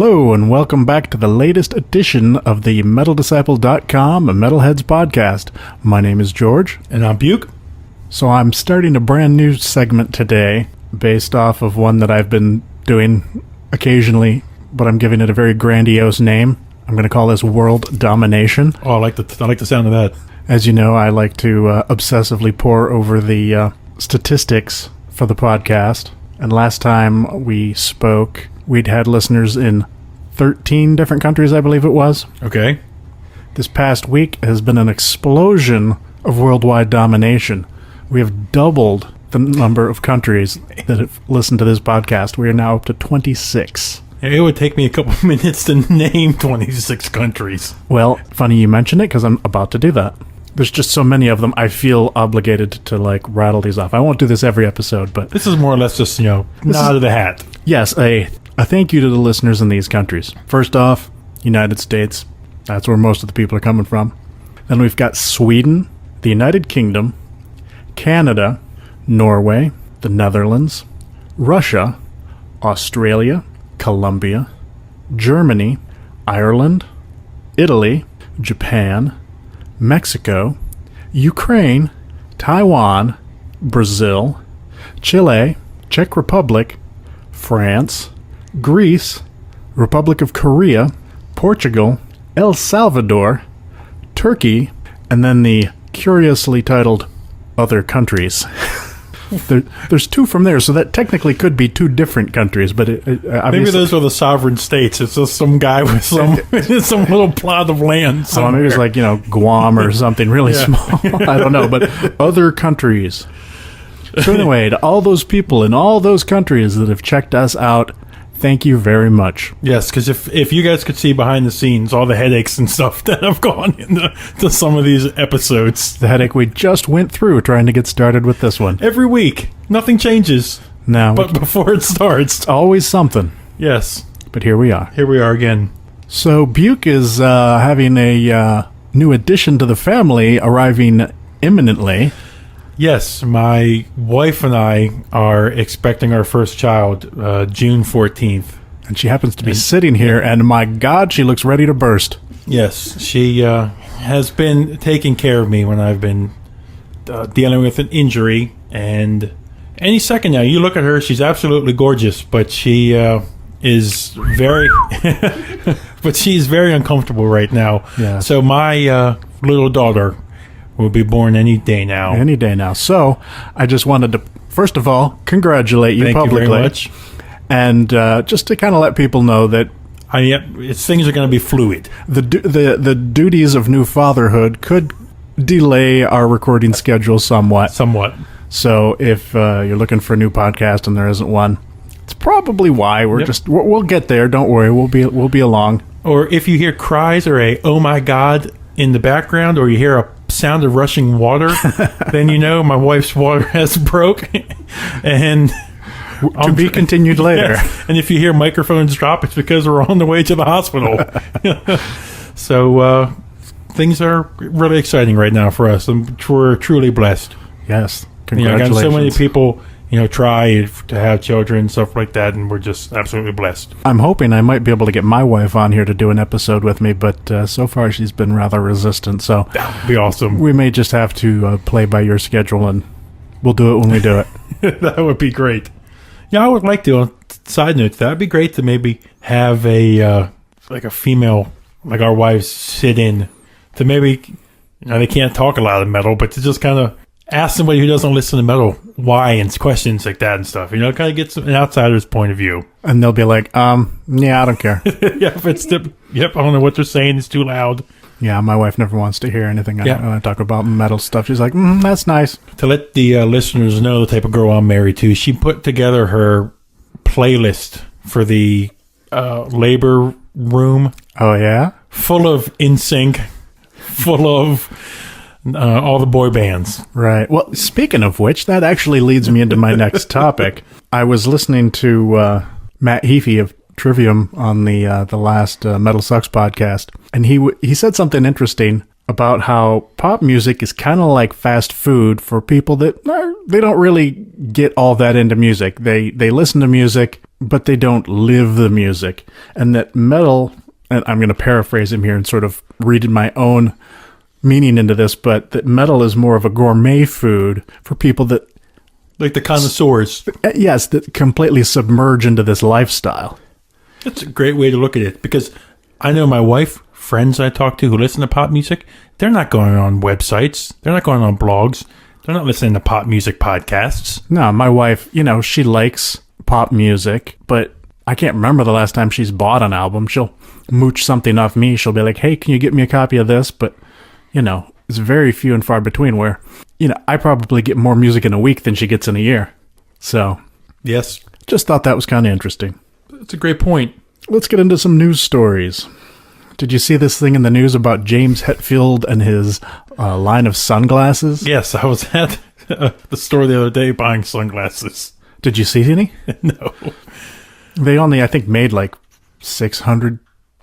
Hello, and welcome back to the latest edition of the MetalDisciple.com Metalheads podcast. My name is George. And I'm Buke. So I'm starting a brand new segment today based off of one that I've been doing occasionally, but I'm giving it a very grandiose name. I'm going to call this World Domination. Oh, I like the sound of that. As you know, I like to obsessively pore over the statistics for the podcast. And last time we spoke, we'd had listeners in 13 different countries, I believe it was. Okay. This past week has been an explosion of worldwide domination. We have doubled the number of countries that have listened to this podcast. We are now up to 26. It would take me a couple of minutes to name 26 countries. Well, funny you mention it, because I'm about to do that. There's just so many of them, I feel obligated to, rattle these off. I won't do this every episode, but... This is more or less just, nod of the hat. Yes, a thank you to the listeners in these countries. First off, United States. That's where most of the people are coming from. Then we've got Sweden, the United Kingdom, Canada, Norway, the Netherlands, Russia, Australia, Colombia, Germany, Ireland, Italy, Japan, Mexico, Ukraine, Taiwan, Brazil, Chile, Czech Republic, France, Greece, Republic of Korea, Portugal, El Salvador, Turkey, and then the curiously titled Other Countries. There's two from there, so that technically could be two different countries, but maybe those are the sovereign states. It's just some guy with some little plot of land somewhere. Maybe it's like, Guam or something really small. I don't know, but other countries. So anyway, to all those people in all those countries that have checked us out, thank you very much. Yes, because if you guys could see behind the scenes all the headaches and stuff that have gone into some of these episodes. The headache we just went through trying to get started with this one. Every week. Nothing changes. No. But before it starts. It's always something. Yes. But here we are. Here we are again. So Buke is having a new addition to the family arriving imminently. Yes, my wife and I are expecting our first child June 14th. And she happens to be sitting here, and my God, she looks ready to burst. Yes, she has been taking care of me when I've been dealing with an injury. And any second now, you look at her, she's absolutely gorgeous, but she is very... but she's very uncomfortable right now. Yeah. So my little daughter... will be born any day now. Any day now. So, I just wanted to, first of all, congratulate you publicly. Thank you very much. And just to kind of let people know that... things are going to be fluid. The duties of new fatherhood could delay our recording schedule somewhat. So, if you're looking for a new podcast and there isn't one, it's probably why. We'll get there. Don't worry. We'll be along. Or if you hear cries or a, oh my God, in the background, or you hear a sound of rushing water, then you know my wife's water has broke. And to be continued later. Yes. And if you hear microphones drop, it's because we're on the way to the hospital. So things are really exciting right now for us, and we're truly blessed. Yes, congratulations. I've got so many people try to have children and stuff like that, and we're just absolutely blessed. I'm hoping I might be able to get my wife on here to do an episode with me, but so far she's been rather resistant, so... That would be awesome. We may just have to play by your schedule, and we'll do it when we do it. That would be great. Yeah, I would like to, on side note, that would be great to maybe have a female, like our wives, sit in to maybe, they can't talk a lot of metal, but to just kind of ask somebody who doesn't listen to metal why and questions like that and stuff. Kind of get an outsider's point of view. And they'll be like, yeah, I don't care. Yeah, if it's I don't know what they're saying. It's too loud. Yeah, my wife never wants to hear anything when I talk about metal stuff. She's like, that's nice. To let the listeners know the type of girl I'm married to, she put together her playlist for the labor room. Oh, yeah? Full of NSYNC, full of... all the boy bands. Right. Well, speaking of which, that actually leads me into my next topic. I was listening to Matt Heafy of Trivium on the last Metal Sucks podcast, and he said something interesting about how pop music is kind of like fast food for people that they don't really get all that into music. They listen to music, but they don't live the music. And that metal, and I'm going to paraphrase him here and sort of read my own meaning into this, but that metal is more of a gourmet food for people that... Like the connoisseurs. Yes, that completely submerge into this lifestyle. That's a great way to look at it, because I know my wife, friends I talk to who listen to pop music, they're not going on websites. They're not going on blogs. They're not listening to pop music podcasts. No, my wife, she likes pop music, but I can't remember the last time she's bought an album. She'll mooch something off me. She'll be like, hey, can you get me a copy of this? But, it's very few and far between where, I probably get more music in a week than she gets in a year. So, yes. Just thought that was kind of interesting. That's a great point. Let's get into some news stories. Did you see this thing in the news about James Hetfield and his line of sunglasses? Yes, I was at the store the other day buying sunglasses. Did you see any? No. They only, I think, made like 600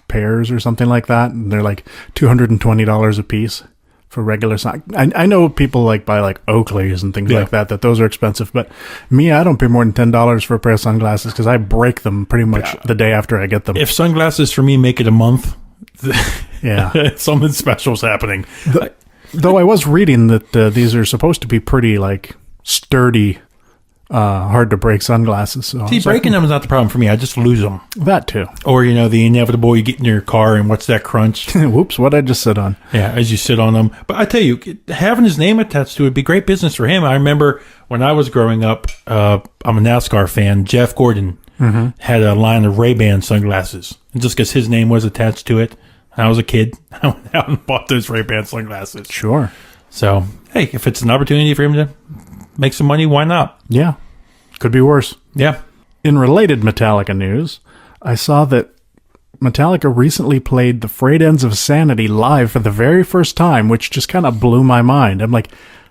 pairs or something like that. And they're like $220 a piece for regular sun. I know people buy like Oakleys and things like that those are expensive. But me, I don't pay more than $10 for a pair of sunglasses because I break them pretty much the day after I get them. If sunglasses for me make it a month... Yeah. Something special's happening. Though I was reading that these are supposed to be pretty sturdy, hard to break sunglasses. So see, breaking them is not the problem for me. I just lose them. That too. Or, the inevitable, you get in your car and what's that crunch? Whoops, what I just sit on. Yeah, as you sit on them. But I tell you, having his name attached to it would be great business for him. I remember when I was growing up, I'm a NASCAR fan, Jeff Gordon had a line of Ray-Ban sunglasses. And just because his name was attached to it, when I was a kid, I went out and bought those Ray-Ban sunglasses. Sure. So, hey, if it's an opportunity for him to make some money, why not? Yeah. Could be worse. Yeah. In related Metallica news, I saw that Metallica recently played The Frayed Ends of Sanity live for the very first time, which just kind of blew my mind. I'm like,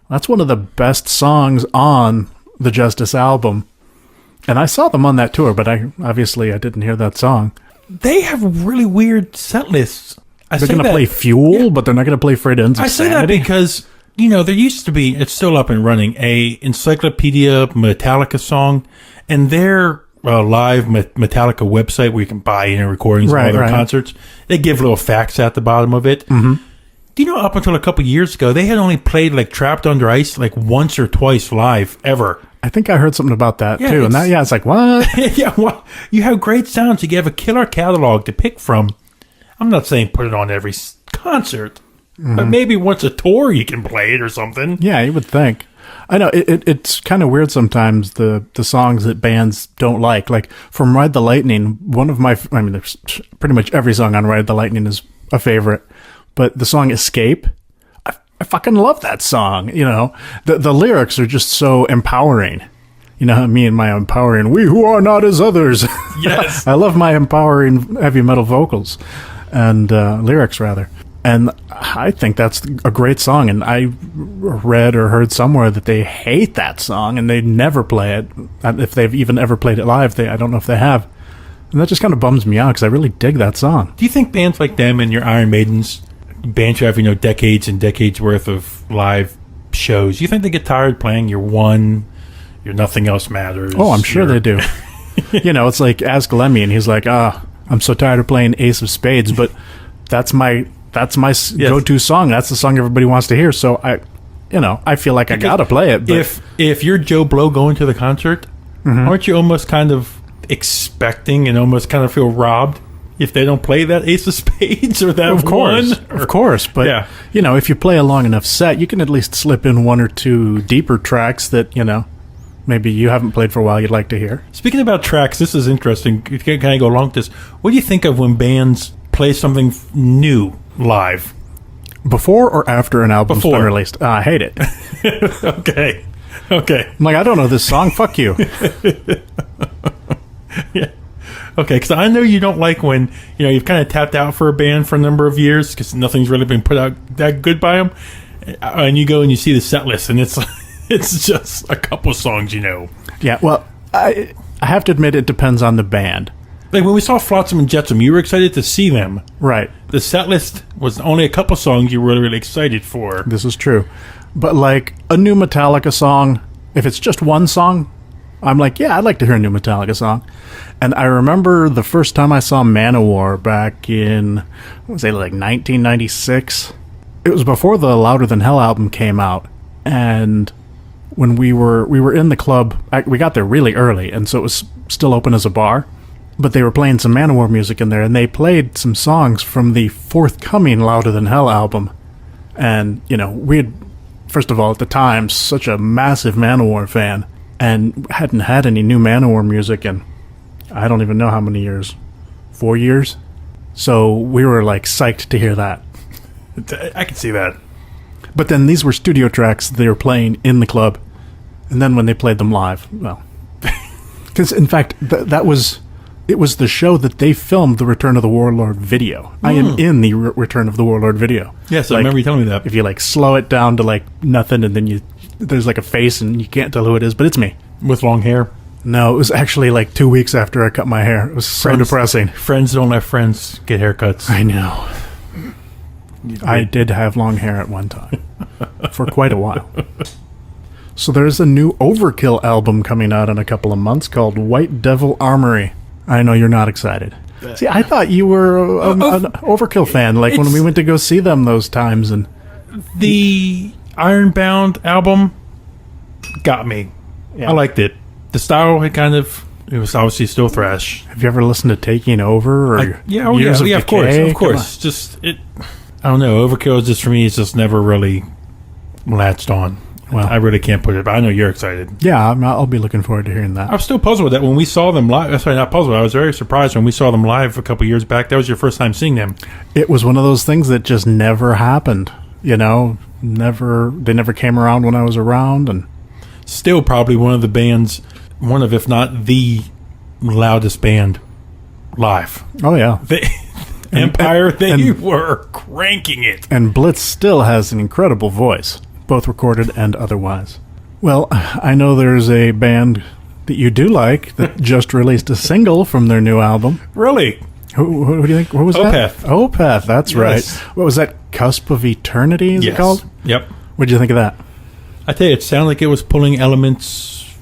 that's one of the best songs on the Justice album. And I saw them on that tour, but I didn't hear that song. They have really weird set lists. They're going to play Fuel, but they're not going to play Frayed Ends of Sanity. I say that because, there used to be, it's still up and running, a Encyclopedia Metallica song, and their live Metallica website where you can buy recordings of all their concerts, they give little facts at the bottom of it. Mm-hmm. Do you know, up until a couple years ago, they had only played Trapped Under Ice once or twice live, ever. I think I heard something about that too. And it's like, what? Yeah, well, you have great sounds. You have a killer catalog to pick from. I'm not saying put it on every concert, but maybe once a tour you can play it or something. Yeah, you would think. I know it's kind of weird sometimes the songs that bands don't like. Like from Ride the Lightning, there's pretty much every song on Ride the Lightning is a favorite, but the song Escape, I fucking love that song. The lyrics are just so empowering. Me and my empowering, we who are not as others. Yes. I love my empowering heavy metal vocals and lyrics, rather. And I think that's a great song. And I read or heard somewhere that they hate that song and they never play it. If they've even ever played it live, I don't know if they have. And that just kind of bums me out because I really dig that song. Do you think bands like them and your Iron Maidens, bands who have, decades and decades worth of live shows, you think they get tired playing your Nothing Else Matters? Oh, I'm sure they do. It's like Ask Lemmy, and he's like, I'm so tired of playing Ace of Spades, but that's my go-to song. That's the song everybody wants to hear. So I feel like I gotta play it. But if you're Joe Blow going to the concert, aren't you almost kind of expecting and almost kind of feel robbed if they don't play that Ace of Spades or that of course, one? Of course. But, if you play a long enough set, you can at least slip in one or two deeper tracks that, maybe you haven't played for a while you'd like to hear. Speaking about tracks, this is interesting. Can I go along with this? What do you think of when bands play something new live? Before or after an album's been released? I hate it. Okay. I'm like, I don't know this song. Fuck you. Yeah. Okay, because I know you don't like when, you've kind of tapped out for a band for a number of years because nothing's really been put out that good by them. And you go and you see the set list and it's just a couple songs, Yeah, well, I have to admit it depends on the band. Like when we saw Flotsam and Jetsam, you were excited to see them. Right. The set list was only a couple songs you were really, really excited for. This is true. But like a new Metallica song, if it's just one song, I'm like, yeah, I'd like to hear a new Metallica song. And I remember the first time I saw Manowar back in, I would say like 1996. It was before the Louder Than Hell album came out. And when we were in the club, we got there really early, and so it was still open as a bar. But they were playing some Manowar music in there, and they played some songs from the forthcoming Louder Than Hell album. And, you know, we had, first of all, at the time, such a massive Manowar fan, and hadn't had any new Manowar music in, I don't even know how many years. 4 years? So we were, like, psyched to hear that. I can see that. But then these were studio tracks they were playing in the club, and then when they played them live, well... Because, in fact, it was the show that they filmed the Return of the Warlord video. I am in the Return of the Warlord video. Yes, I remember you telling me that. If you like slow it down to like nothing, and then there's like a face and you can't tell who it is, but it's me. With long hair? No, it was actually like 2 weeks after I cut my hair. It was so depressing. Friends don't let friends get haircuts. I know. I did have long hair at one time. For quite a while. So there's a new Overkill album coming out in a couple of months called White Devil Armory. I know you're not excited. See, I thought you were an Overkill fan, like when we went to go see them those times. And the Ironbound album got me. Yeah. I liked it. The style had it was obviously still thrash. Have you ever listened to Taking Over? Or Years of Decay? Of course. Just I don't know. Overkill is just for me. It's just never really latched on. Well, I really can't put it, but I know you're excited. Yeah, I'll be looking forward to hearing that. I was still puzzled with that when we saw them live. Sorry, not puzzled. I was very surprised when we saw them live a couple years back. That was your first time seeing them. It was one of those things that just never happened. You know, they never came around when I was around, and still probably one of the bands, if not the loudest band live. Oh yeah, Empire. They were cranking it, and Blitz still has an incredible voice, both recorded and otherwise. Well, I know there's a band that you do like that just released a single from their new album. Really? Who do you think? What was that? Opeth, that's right. What was that? Cusp of Eternity, is it called? Yep. What did you think of that? I tell you, it sounded like it was pulling elements.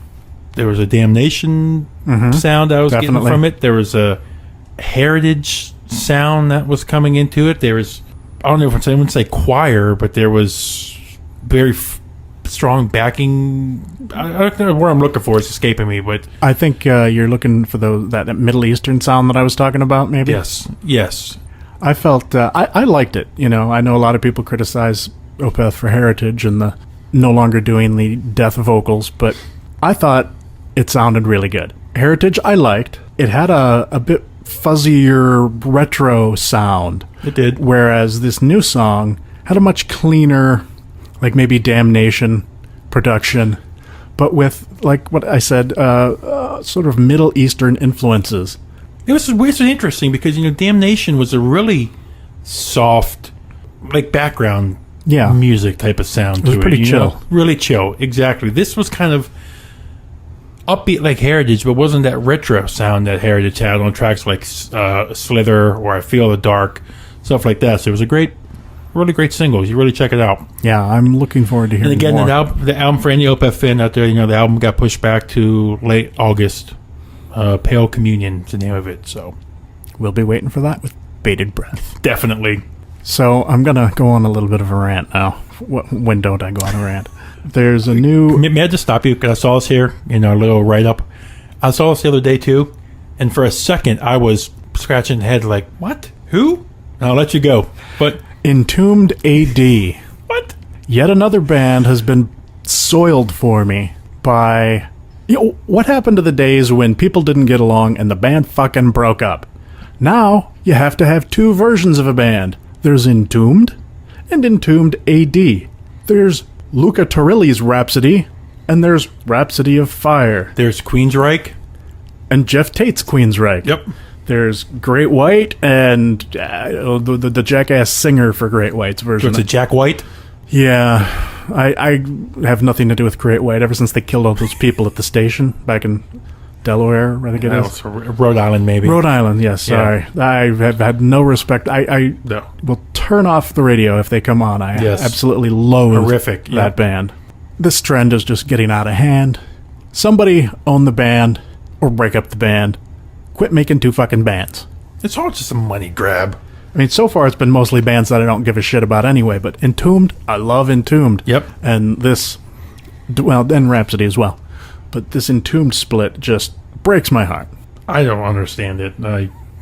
There was a Damnation sound I was getting from it. There was a Heritage sound that was coming into it. There was, I don't know if I would say choir, but there was very strong backing. I don't know where I'm looking for. It's escaping me, but I think you're looking for that Middle Eastern sound that I was talking about. Maybe. Yes. I felt I liked it. You know, I know a lot of people criticize Opeth for Heritage and the no longer doing the death vocals, but I thought it sounded really good. Heritage I liked. It had a bit fuzzier retro sound. It did. Whereas this new song had a much cleaner, like maybe Damnation production, but with, like what I said, sort of Middle Eastern influences. It was interesting because, Damnation was a really soft, like background music type of sound to it. It was pretty chill. Really chill, exactly. This was kind of upbeat like Heritage, but wasn't that retro sound that Heritage had on tracks like Slither or I Feel the Dark, stuff like that. So it was really great single. You really check it out. Yeah, I'm looking forward to hearing more. And again, the album for any Opeth fan out there, the album got pushed back to late August. Pale Communion is the name of it. So we'll be waiting for that with bated breath. Definitely. So I'm going to go on a little bit of a rant now. When don't I go on a rant? There's a new... May I just stop you? Because I saw this here in our little write-up. I saw this the other day, too. And for a second, I was scratching the head like, what? Who? And I'll let you go. But Entombed AD. What? Yet another band has been soiled for me by... what happened to the days when people didn't get along and the band fucking broke up? Now, you have to have two versions of a band. There's Entombed and Entombed AD. There's Luca Turilli's Rhapsody, and there's Rhapsody of Fire. There's Queensryche. And Jeff Tate's Queensryche. Yep. There's Great White and the jackass singer for Great White's version. So it's a Jack White? Yeah. I have nothing to do with Great White ever since they killed all those people at the station back in Delaware, I think it is. Rhode Island, maybe. Rhode Island, yes, sorry. I have had no respect. I No. will turn off the radio if they come on. I absolutely loathe Horrific, that band. This trend is just getting out of hand. Somebody own the band or break up the band. Quit making two fucking bands. It's all just a money grab. I mean, so far it's been mostly bands that I don't give a shit about anyway, but Entombed, I love Entombed. Yep. And this, well, and Rhapsody as well. But this Entombed split just breaks my heart. I don't understand it.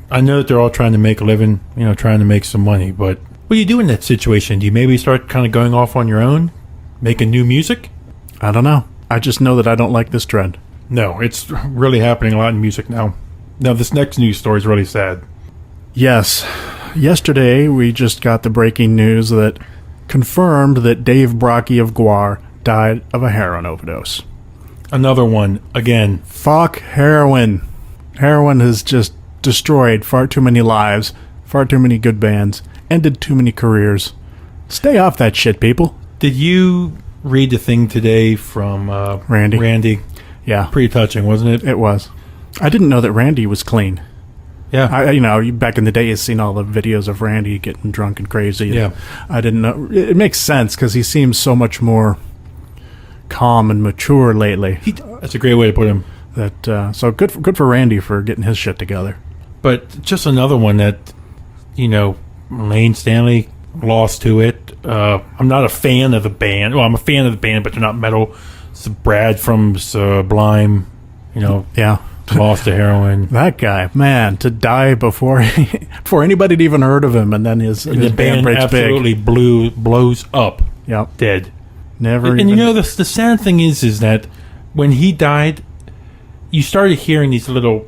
I know that they're all trying to make a living, trying to make some money, but what do you do in that situation? Do you maybe start kind of going off on your own, making new music? I don't know. I just know that I don't like this trend. No, it's really happening a lot in music now. Now, this next news story is really sad. Yes. Yesterday, we just got the breaking news that confirmed that Dave Brockie of Gwar died of a heroin overdose. Another one, again. Fuck heroin. Heroin has just destroyed far too many lives, far too many good bands, ended too many careers. Stay off that shit, people. Did you read the thing today from Randy? Randy? Yeah. Pretty touching, wasn't it? It was. I didn't know that Randy was clean. Yeah. Back in the day, you've seen all the videos of Randy getting drunk and crazy. Yeah. I didn't know. It makes sense because he seems so much more calm and mature lately. That's a great way to put him. So good for Randy for getting his shit together. But just another one that, Lane Stanley lost to it. I'm not a fan of the band. Well, I'm a fan of the band, but they're not metal. It's Brad from Sublime, Yeah. lost to heroin. That guy, man, to die before anybody had even heard of him, and then his band breaks absolutely big. blows up. Yep. Dead. Never. And the sad thing is that when he died, you started hearing these little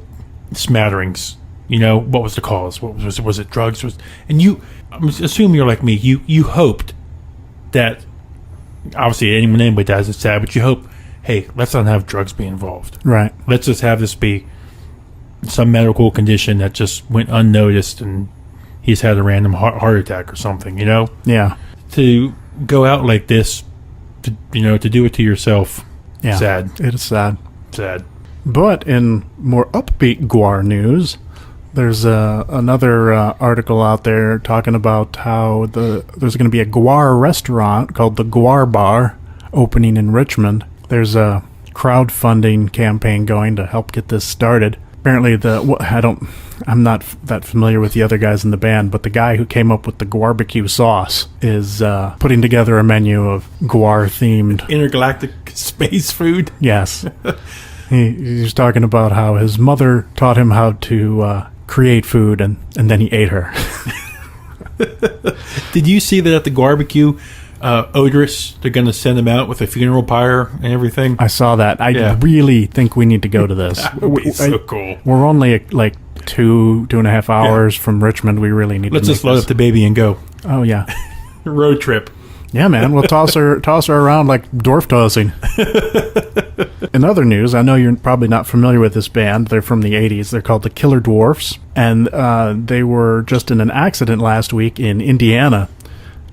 smatterings. What was the cause? What was it drugs? And you, I'm assuming you're like me. You hoped that, obviously, anybody dies, it's sad, but you hope, hey, let's not have drugs be involved. Right. Let's just have this be some medical condition that just went unnoticed and he's had a random heart attack or something, Yeah. To go out like this, to do it to yourself, Yeah. sad. It is sad. Sad. But in more upbeat Gwar news, there's another article out there talking about how there's going to be a Gwar restaurant called the Gwar Bar opening in Richmond. There's a crowdfunding campaign going to help get this started. Apparently, I'm not that familiar with the other guys in the band, but the guy who came up with the Gwarbecue sauce is putting together a menu of Gwar-themed Intergalactic space food. Yes. He's talking about how his mother taught him how to create food, and then he ate her. Did you see that at the Gwarbecue? Odorous, they're going to send him out with a funeral pyre and everything. I saw that. I really think we need to go to this. That would be so cool. We're only like 2.5 hours from Richmond. We really need Let's to just load up the baby and go. Oh, yeah. Road trip. Yeah, man. We'll toss her around like dwarf tossing. In other news, I know you're probably not familiar with this band. They're from the 80s. They're called the Killer Dwarfs. And they were just in an accident last week in Indiana.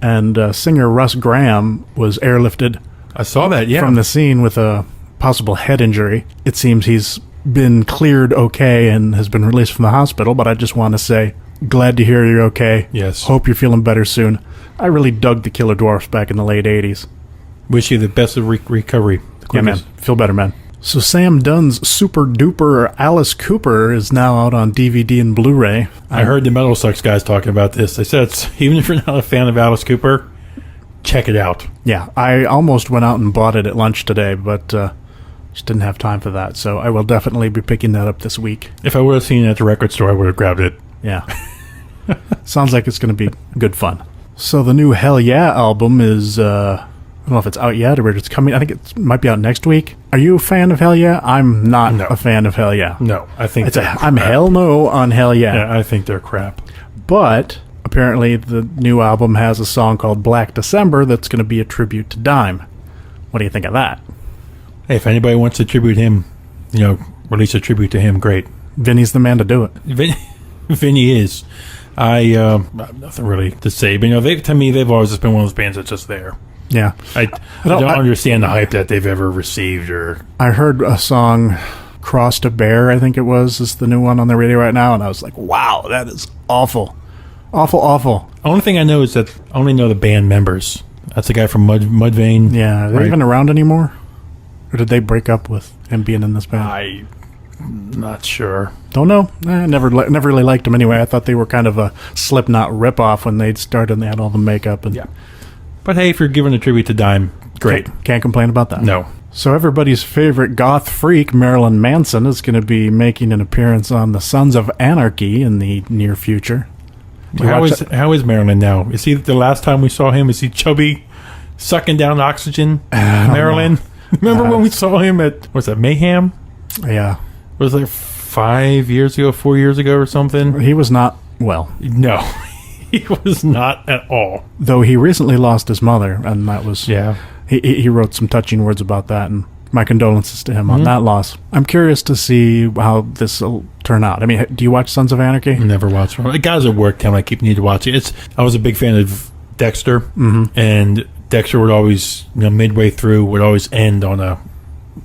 And singer Russ Graham was airlifted. I saw that, yeah. From the scene with a possible head injury. It seems he's been cleared okay and has been released from the hospital, but I just want to say, glad to hear you're okay. Yes. Hope you're feeling better soon. I really dug the Killer Dwarfs back in the late 80s. Wish you the best of recovery. Yeah, man. Feel better, man. So Sam Dunn's super duper Alice Cooper is now out on DVD and Blu-ray. I heard the Metal Sucks guys talking about this. They said, even if you're not a fan of Alice Cooper, check it out. Yeah, I almost went out and bought it at lunch today, but just didn't have time for that. So I will definitely be picking that up this week. If I would have seen it at the record store, I would have grabbed it. Yeah. Sounds like it's going to be good fun. So the new Hell Yeah album is... I don't know if it's out yet or it's coming. I think it might be out next week. Are you a fan of Hell Yeah? I'm not a fan of Hell Yeah. No, I think I'm hell no on Hell Yeah. Yeah, I think they're crap. But apparently the new album has a song called Black December that's going to be a tribute to Dime. What do you think of that? Hey, if anybody wants to tribute him, release a tribute to him, great. Vinny's the man to do it. Vinny is. I have nothing really to say. But, to me, they've always just been one of those bands that's just there. Yeah. I don't understand the hype that they've ever received. Or I heard a song Cross to Bear, I think it was, is the new one on the radio right now. And I was like, wow, that is awful. Awful. Only thing I know is that I only know the band members. That's the guy from Mudvayne. Yeah, are they even around anymore? Or did they break up with him being in this band? I'm not sure. Don't know. Never really liked them anyway. I thought they were kind of a Slipknot ripoff when they'd started and they had all the makeup. And Yeah. But hey, if you're giving a tribute to Dime, great. Can't complain about that. No. So everybody's favorite goth freak, Marilyn Manson, is going to be making an appearance on the Sons of Anarchy in the near future. How is Marilyn now? Is he the last time we saw him? Is he chubby, sucking down oxygen? Marilyn? Remember when we saw him at, what's that, Mayhem? Yeah. Was it 5 years ago, 4 years ago or something? He was not well. No. He was not at all. Though he recently lost his mother, and that was... Yeah. He wrote some touching words about that, and my condolences to him on that loss. I'm curious to see how this will turn out. I mean, do you watch Sons of Anarchy? Never watched it. The guys at work tell me I need to watch it. I was a big fan of Dexter, and Dexter would always, midway through, would always end on a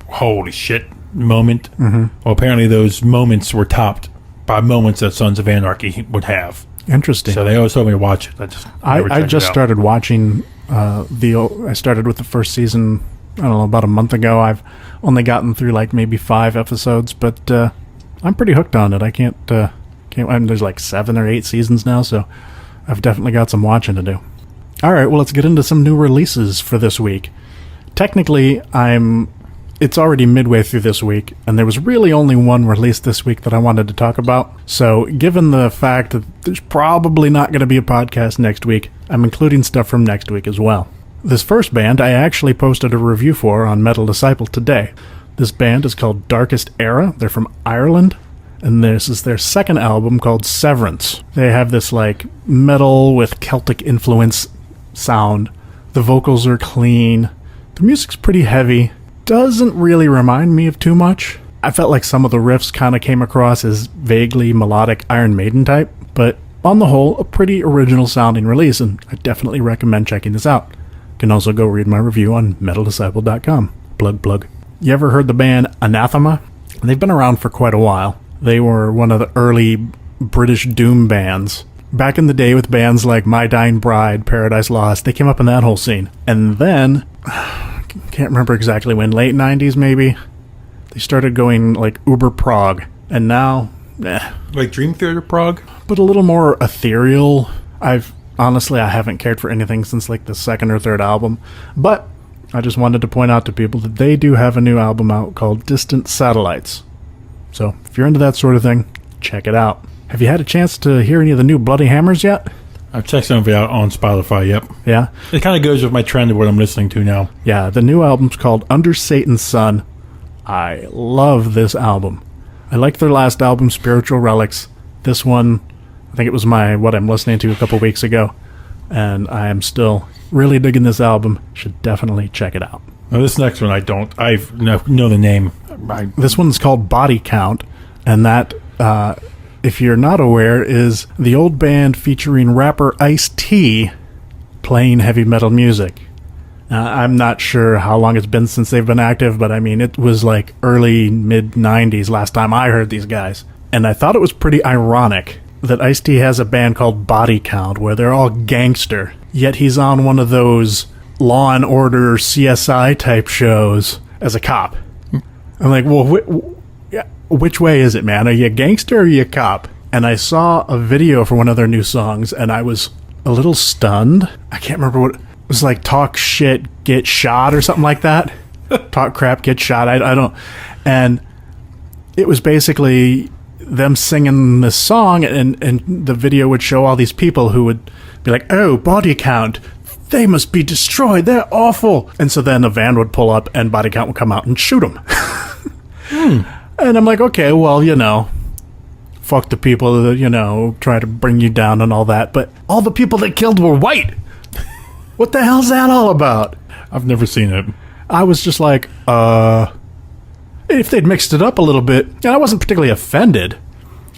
holy shit moment. Well, apparently those moments were topped by moments that Sons of Anarchy would have. Interesting. So they always told me to watch it. I just started watching I started with the first season, I don't know, about a month ago. I've only gotten through like maybe 5 episodes, but I'm pretty hooked on it. I can't there's like 7 or 8 seasons now, so I've definitely got some watching to do. All right, well, let's get into some new releases for this week. Technically, it's already midway through this week, and there was really only one release this week that I wanted to talk about. So, given the fact that there's probably not going to be a podcast next week, I'm including stuff from next week as well. This first band I actually posted a review for on Metal Disciple today. This band is called Darkest Era. They're from Ireland, and this is their second album called Severance. They have this like metal with Celtic influence sound. The vocals are clean. The music's pretty heavy. Doesn't really remind me of too much. I felt like some of the riffs kind of came across as vaguely melodic Iron Maiden type, but on the whole, a pretty original sounding release, and I definitely recommend checking this out. You can also go read my review on metaldisciple.com. Plug. You ever heard the band Anathema? They've been around for quite a while. They were one of the early British doom bands. Back in the day with bands like My Dying Bride, Paradise Lost, they came up in that whole scene. And then, can't remember exactly when, late 90s maybe, they started going like uber prog. And now, Like Dream Theater Prague? but a little more ethereal. I haven't cared for anything since like the second or third album. But I just wanted to point out to people that they do have a new album out called Distant Satellites. So if you're into that sort of thing, check it out. Have you had a chance to hear any of the new Bloody Hammers yet? I've checked some of it out on Spotify, yep. Yeah? It kind of goes with my trend of what I'm listening to now. Yeah, the new album's called Under Satan's Sun. I love this album. I like their last album, Spiritual Relics. This one, I think it was what I'm listening to a couple weeks ago. And I am still really digging this album. Should definitely check it out. Now, this next one I don't. I know the name. This one's called Body Count. And that, if you're not aware, is the old band featuring rapper Ice-T playing heavy metal music. I'm not sure how long it's been since they've been active, but I mean, it was like early, mid-90s last time I heard these guys. And I thought it was pretty ironic that Ice-T has a band called Body Count, where they're all gangster, yet he's on one of those Law and Order CSI type shows as a cop. I'm like, well, which way is it, man? Are you a gangster or are you a cop? And I saw a video for one of their new songs, and I was a little stunned. I can't remember what... It was like Talk Shit, Get Shot or something like that. Talk Crap, Get Shot. I don't... And it was basically them singing this song, and the video would show all these people who would be like, oh, Body Count, they must be destroyed, they're awful. And so then a van would pull up and Body Count would come out and shoot them. And I'm like, okay, well, fuck the people that, try to bring you down and all that. But all the people they killed were white. What the hell's that all about? I've never seen it. I was just like, if they'd mixed it up a little bit, and I wasn't particularly offended.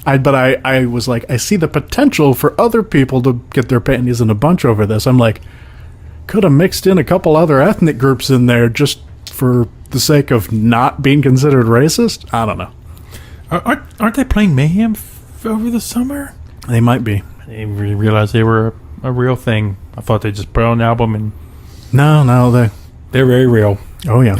But I was like, I see the potential for other people to get their panties in a bunch over this. I'm like, could have mixed in a couple other ethnic groups in there just for the sake of not being considered racist. I don't know. Aren't they playing Mayhem over the summer? They might be. I didn't really realize they were a real thing. I thought they just put out an album and... No, They're very real. Oh, yeah.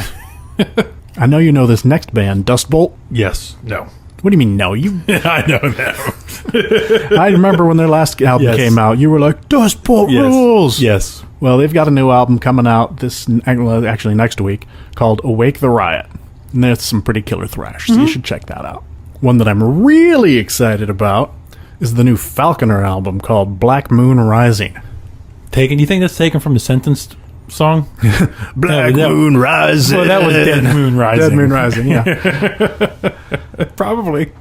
I know you know this next band, Dust Bolt. Yes. No. What do you mean, no? You? I know that. I remember when their last album came out, you were like, Dust Bolt rules! Yes. Well, they've got a new album coming out actually next week called Awake the Riot. And there's some pretty killer thrash, so you should check that out. One that I'm really excited about is the new Falconer album called Black Moon Rising. Do you think that's taken from the Sentenced song? Black Moon Rising. Well, that was Dead Moon Rising. Dead Moon Rising, yeah. Probably.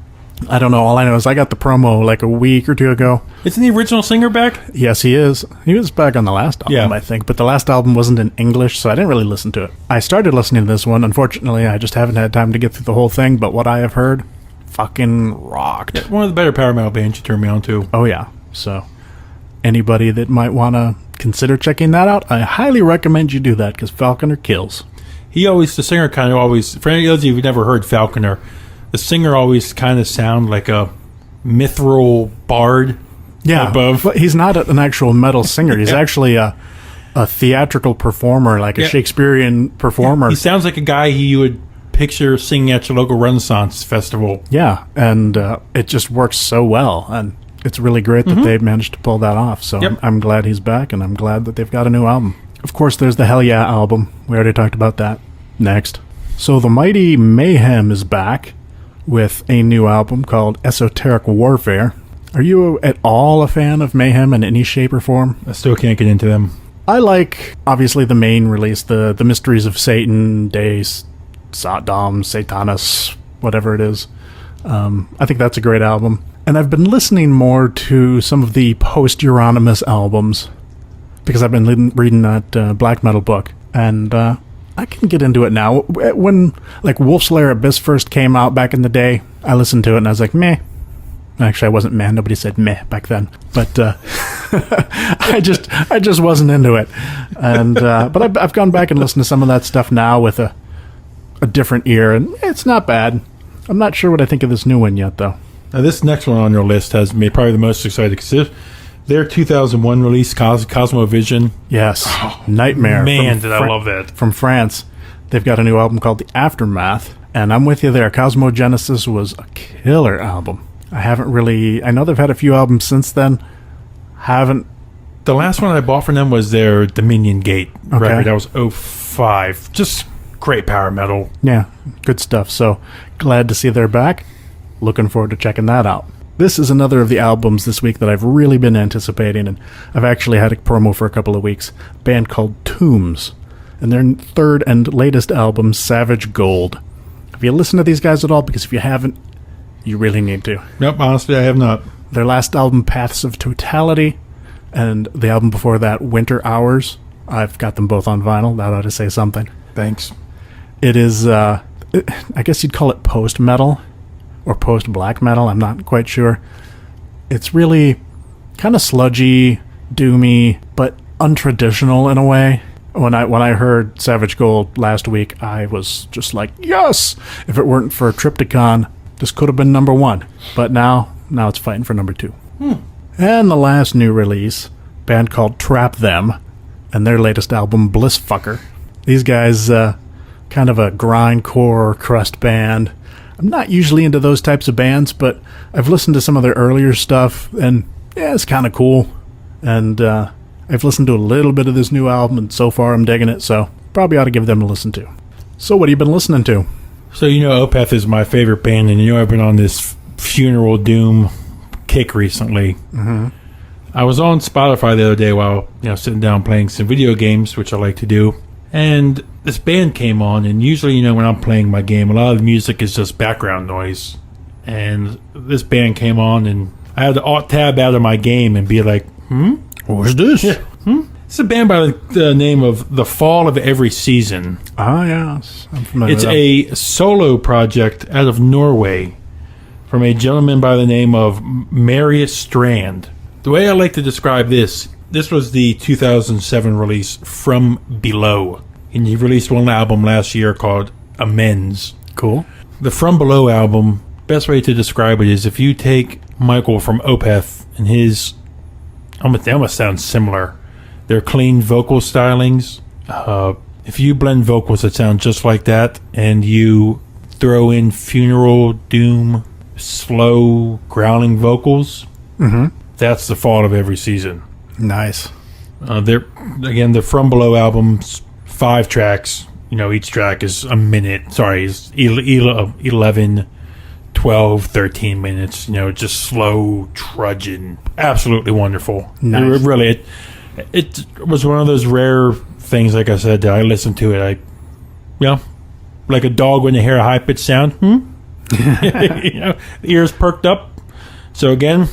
I don't know. All I know is I got the promo like a week or two ago. Isn't the original singer back? Yes, he is. He was back on the last album, I think. But the last album wasn't in English, so I didn't really listen to it. I started listening to this one. Unfortunately, I just haven't had time to get through the whole thing. But what I have heard, fucking rocked. Yeah, one of the better power metal bands you turned me on to. Oh, yeah. So anybody that might want to consider checking that out, I highly recommend you do that because Falconer kills. The singer kind of always, for any of you who've never heard Falconer, the singer always kind of sound like a mithril bard. Yeah, but he's not an actual metal singer. He's actually a theatrical performer, like a Shakespearean performer. Yeah, he sounds like a guy you would picture singing at your local Renaissance festival. Yeah, and it just works so well, and it's really great that they've managed to pull that off. So I'm glad he's back, and I'm glad that they've got a new album. Of course, there's the Hell Yeah album. We already talked about that. Next. So the mighty Mayhem is back with a new album called Esoteric Warfare. Are you at all a fan of Mayhem in any shape or form? I still can't get into them. I like, obviously, the main release, the Mysteries of Satan, Deus, Sodom, Satanus, whatever it is. I think that's a great album. And I've been listening more to some of the post-Euronymous albums because I've been reading that black metal book. And I can get into it now. When, like, Wolf's Lair Abyss first came out back in the day, I listened to it and I was like, meh. Actually, I wasn't meh. Nobody said meh back then. But I just wasn't into it. And but I've gone back and listened to some of that stuff now with a different ear, and it's not bad. I'm not sure what I think of this new one yet, though. Now, this next one on your list has me probably the most excited because their 2001 release, Cosmovision. Yes. Nightmare. Man, did I love that. From France. They've got a new album called The Aftermath, and I'm with you there. Cosmogenesis was a killer album. I know they've had a few albums since then. The last one I bought from them was their Dominion Gate record. That was 2005. Just great power metal. Yeah, good stuff. So glad to see they're back. Looking forward to checking that out. This is another of the albums this week that I've really been anticipating, and I've actually had a promo for a couple of weeks. A band called Tombs, and their third and latest album, Savage Gold. Have you listened to these guys at all? Because if you haven't, you really need to. Nope, honestly, I have not. Their last album, Paths of Totality, and the album before that, Winter Hours. I've got them both on vinyl. That ought to say something. Thanks. It is, I guess you'd call it post-metal or post-black metal. I'm not quite sure. It's really kind of sludgy, doomy, but untraditional in a way. When I heard Savage Gold last week, I was just like, yes! If it weren't for Triptychon, this could have been number one. But now it's fighting for number two. And the last new release, a band called Trap Them, and their latest album, Blissfucker. These guys, kind of a grindcore crust band. I'm not usually into those types of bands, but I've listened to some of their earlier stuff, and yeah, it's kind of cool. And I've listened to a little bit of this new album, and so far I'm digging it, so probably ought to give them a listen to. So what have you been listening to? So Opeth is my favorite band, and I've been on this Funeral Doom kick recently. I was on Spotify the other day while sitting down playing some video games, which I like to do, and this band came on. And usually, when I'm playing my game, a lot of the music is just background noise. And this band came on, and I had to alt tab out of my game and be like, What's this? Yeah. It's a band by the name of The Fall of Every Season. Ah, yes. I'm familiar It's with a solo project out of Norway from a gentleman by the name of Marius Strand. The way I like to describe this was the 2007 release From Below. and he released one album last year called Amends. Cool. The From Below album, best way to describe it is if you take Michael from Opeth and his, they almost sound similar. They're clean vocal stylings. If you blend vocals that sound just like that, and you throw in funeral doom, slow growling vocals, that's the Fall of Every Season. Nice. The From Below album's 5 tracks. Each track is a minute. Sorry, is 11, 12, 13 minutes. Just slow trudging. Absolutely wonderful. Nice. It was one of those rare things, like I said, that I listened to it. Like a dog when they hear a high-pitched sound. The ears perked up. So again,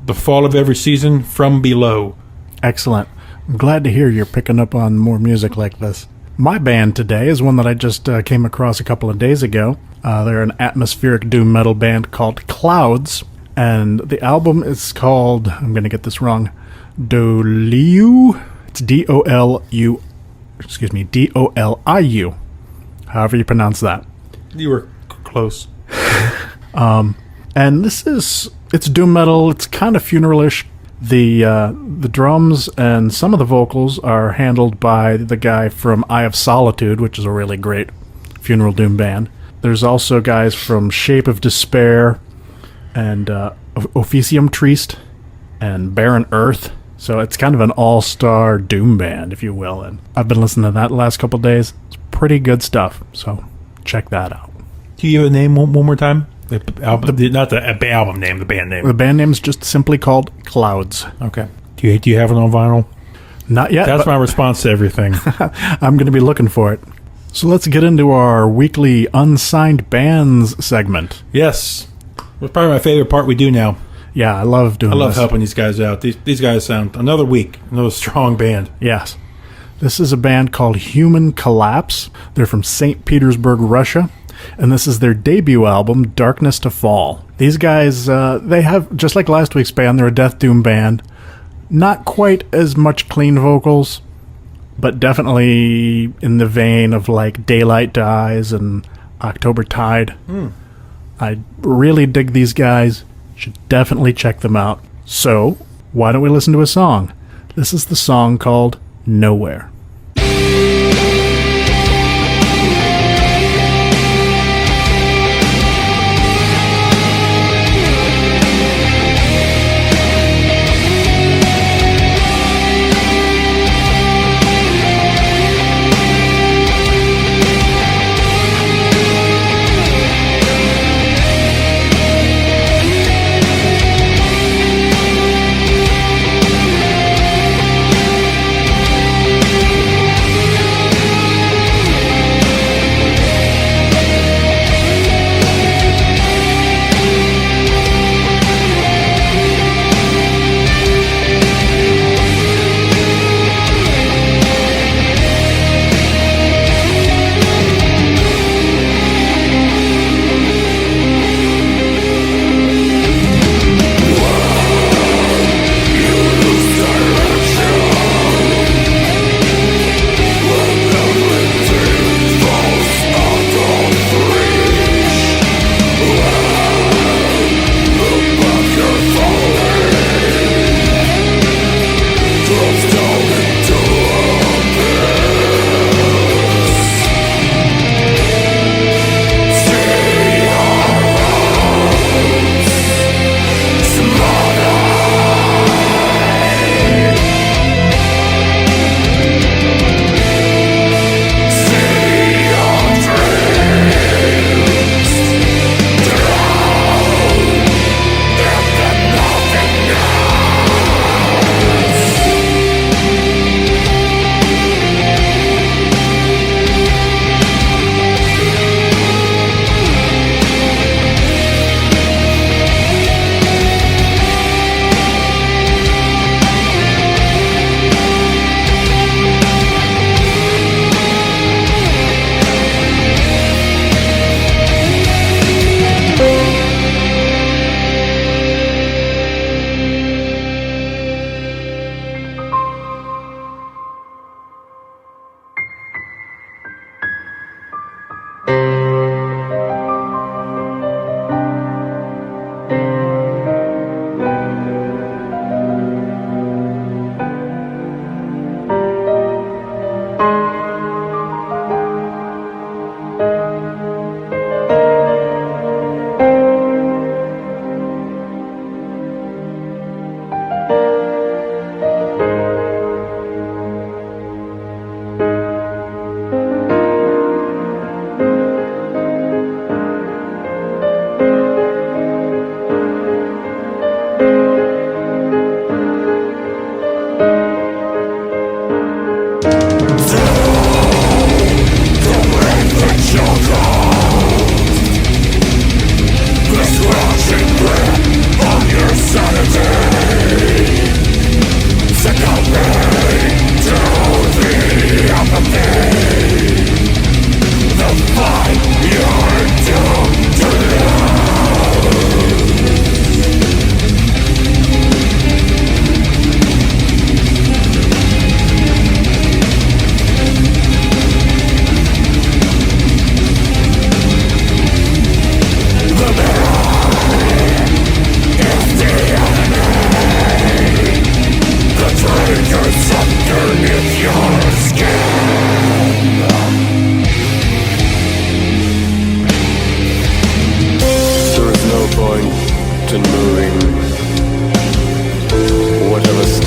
the Fall of Every Season, From Below. Excellent. I'm glad to hear you're picking up on more music like this. My band today is one that I just came across a couple of days ago. They're an atmospheric doom metal band called Clouds, and the album is called, I'm going to get this wrong, Doliu. It's D-O-L-U, D-O-L-I-U, however you pronounce that. You were close. And it's doom metal. It's kind of funeralish. The drums and some of the vocals are handled by the guy from Eye of Solitude, which is a really great funeral doom band. There's also guys from Shape of Despair and Officium Triste and Barren Earth. So it's kind of an all-star doom band, if you will. And I've been listening to that the last couple of days. It's pretty good stuff. So check that out. Can you give a name one more time? Not the album name, the band name. The band name is just simply called Clouds. Okay. Do you have it on vinyl? Not yet. That's my response to everything. I'm going to be looking for it. So let's get into our weekly Unsigned Bands segment. Yes. It's probably my favorite part we do now. Yeah, I love doing this. I love helping these guys out. These guys sound another strong band. Yes. This is a band called Human Collapse. They're from St. Petersburg, Russia. And this is their debut album, Darkness to Fall. These guys, they have, just like last week's band, they're a death doom band. Not quite as much clean vocals, but definitely in the vein of like Daylight Dies and October Tide. I really dig these guys. Should definitely check them out. So, why don't we listen to a song? This is the song called Nowhere.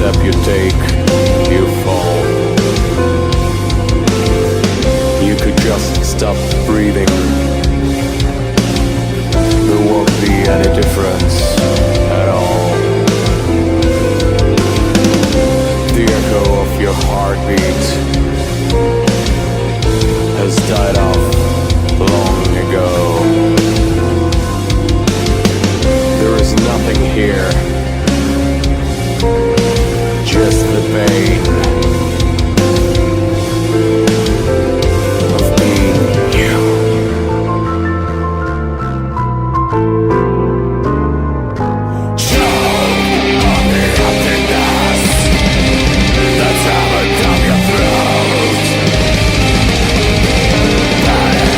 step you take, you fall. You could just stop breathing. There won't be any difference at all. The echo of your heartbeat has died off long ago. There is nothing here, just the pain of being you. Choke on the emptiness that's hammered down your throat. Pain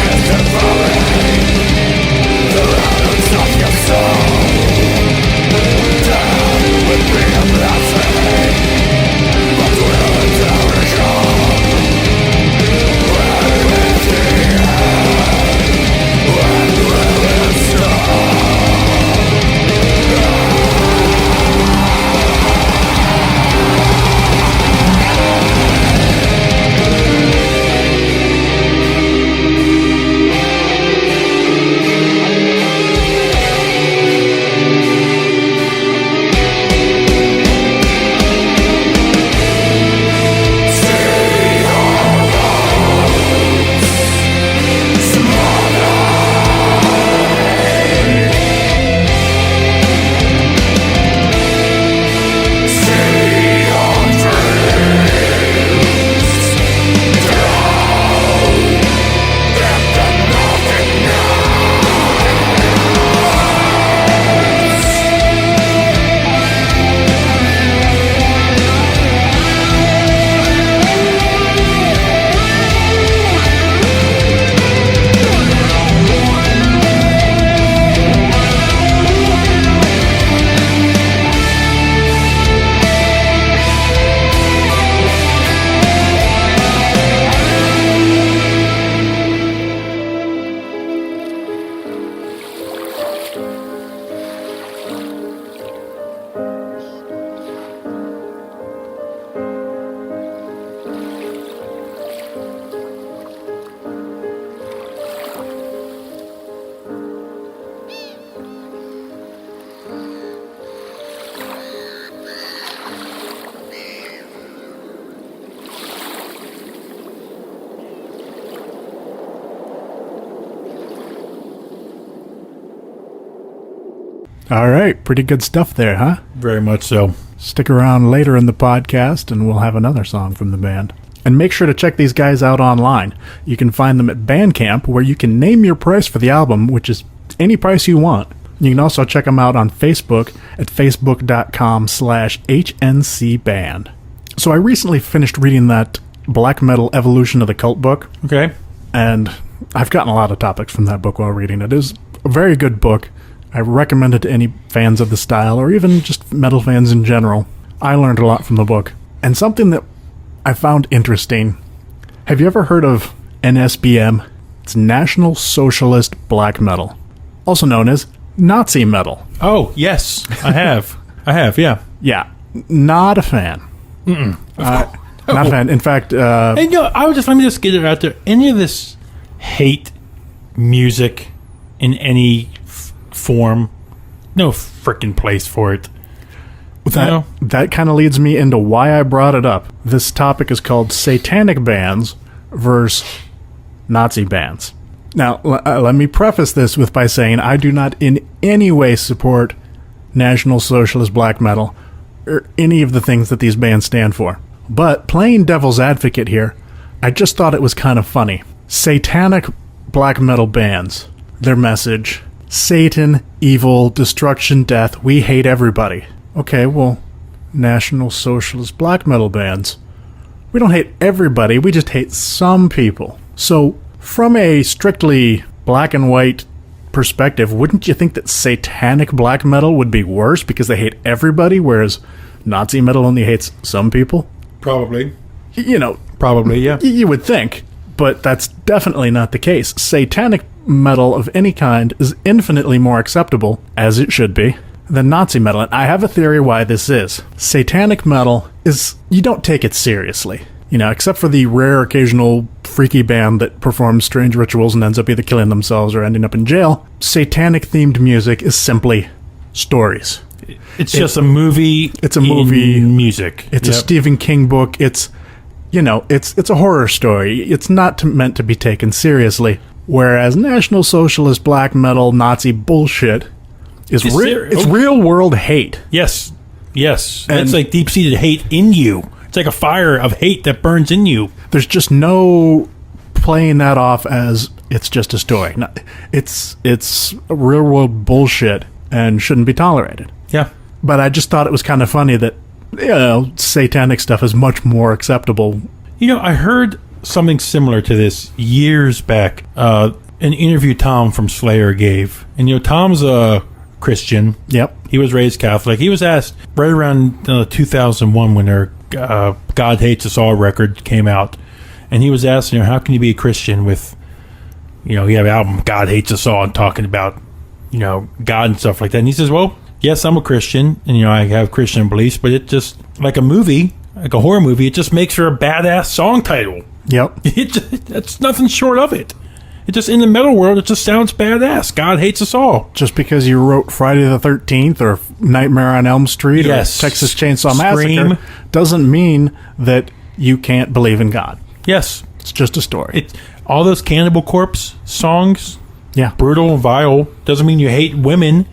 is devouring the remnants of your soul. Death would be a blessing, but will it ever come? When will the end? When will it stop? All right, pretty good stuff there, huh? Very much so. Stick around later in the podcast and we'll have another song from the band. And make sure to check these guys out online. You can find them at Bandcamp, where you can name your price for the album, which is any price you want. You can also check them out on Facebook at facebook.com/HNCBand. So I recently finished reading that Black Metal Evolution of the Cult book, Okay. and I've gotten a lot of topics from that book while reading it. It is a very good book. I recommend it to any fans of the style, or even just metal fans in general. I learned a lot from the book. And something that I found interesting, have you ever heard of NSBM? It's National Socialist Black Metal, also known as Nazi metal. Oh, yes, I have. Yeah. Yeah, not a fan. Not a fan. In fact, And let me just get it out there. Any of this hate music in any form, no frickin' place for it. that kind of leads me into why I brought it up. This topic is called Satanic Bands versus Nazi bands. Now, let me preface this by saying I do not in any way support National Socialist Black Metal or any of the things that these bands stand for. But playing devil's advocate here, I just thought it was kind of funny. Satanic black metal bands, their message: Satan, evil, destruction, death, we hate everybody. Okay, well, National Socialist black metal bands, we don't hate everybody, we just hate some people. So, from a strictly black and white perspective, wouldn't you think that satanic black metal would be worse because they hate everybody, whereas Nazi metal only hates some people? Probably. You know, Probably, yeah. you would think, but that's definitely not the case. Satanic metal of any kind is infinitely more acceptable, as it should be, than Nazi metal. And I have a theory why this is. Satanic metal is, you don't take it seriously. You know, except for the rare occasional freaky band that performs strange rituals and ends up either killing themselves or ending up in jail. Satanic-themed music is simply stories. It's just a movie. It's a movie. Music. It's a Stephen King book. It's, you know, it's a horror story. It's not meant to be taken seriously. Whereas National Socialist black metal Nazi bullshit is it's real world hate. Yes. And it's like deep-seated hate in you. It's like a fire of hate that burns in you. There's just no playing that off as it's just a story. No, it's real world bullshit and shouldn't be tolerated. Yeah. But I just thought it was kind of funny that, you know, satanic stuff is much more acceptable. You know, I heard something similar to this years back. An interview Tom from Slayer gave. And, you know, Tom's a Christian. Yep. He was raised Catholic. He was asked right around 2001 when their God Hates Us All record came out. And he was asked, you know, how can you be a Christian with, you know, you have an album, God Hates Us All, and talking about, you know, God and stuff like that. And he says, well, yes, I'm a Christian, and, you know, I have Christian beliefs, but it just, like a movie, like a horror movie, it just makes for a badass song title. Yep. That's nothing short of it. It just, in the metal world, it just sounds badass. God Hates Us All. Just because you wrote Friday the 13th or Nightmare on Elm Street or Texas Chainsaw Massacre doesn't mean that you can't believe in God. Yes. It's just a story. All those Cannibal Corpse songs, yeah, brutal and vile, doesn't mean you hate women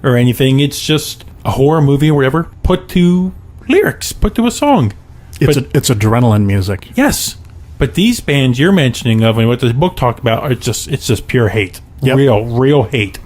or anything. It's just a horror movie or whatever put to lyrics, put to a song. It's adrenaline music. Yes. But these bands you're mentioning of and what the book talked about are just pure hate. Yep. Real hate.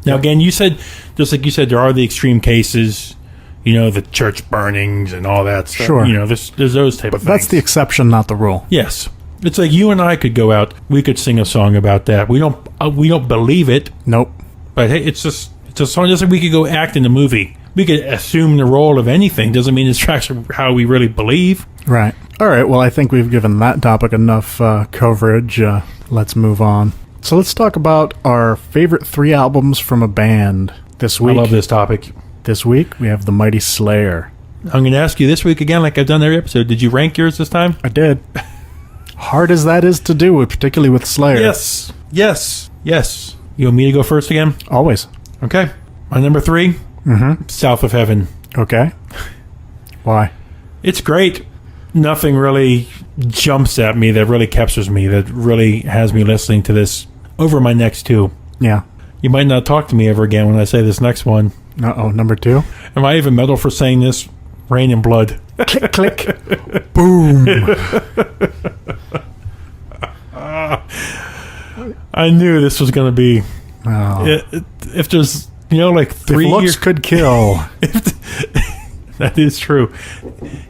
Now, again, you said, just like you said, there are the extreme cases, you know, the church burnings and all that stuff. Sure. You know, there's those type of things. That's the exception, not the rule. Yes. It's like you and I could go out, we could sing a song about that. We don't believe it. Nope. But hey, it's a song. Just like we could go act in a movie. We could assume the role of anything. Doesn't mean it's actually how we really believe. Right. All right. Well, I think we've given that topic enough coverage. Let's move on. So let's talk about our favorite 3 albums from a band this week. I love this topic. This week, we have The Mighty Slayer. I'm going to ask you this week again, like I've done every episode. Did you rank yours this time? I did. Hard as that is to do, particularly with Slayer. Yes. You want me to go first again? Always. Okay. My number 3, South of Heaven. Okay. Why? It's great. Nothing really jumps at me that really captures me, that really has me listening to this over my next 2. Yeah. You might not talk to me ever again when I say this next one. Uh-oh, number 2? Am I even metal for saying this? Rain and Blood. Click, click. Boom. I knew this was going to be... if there's, you know, like 3 if looks could kill. That is true.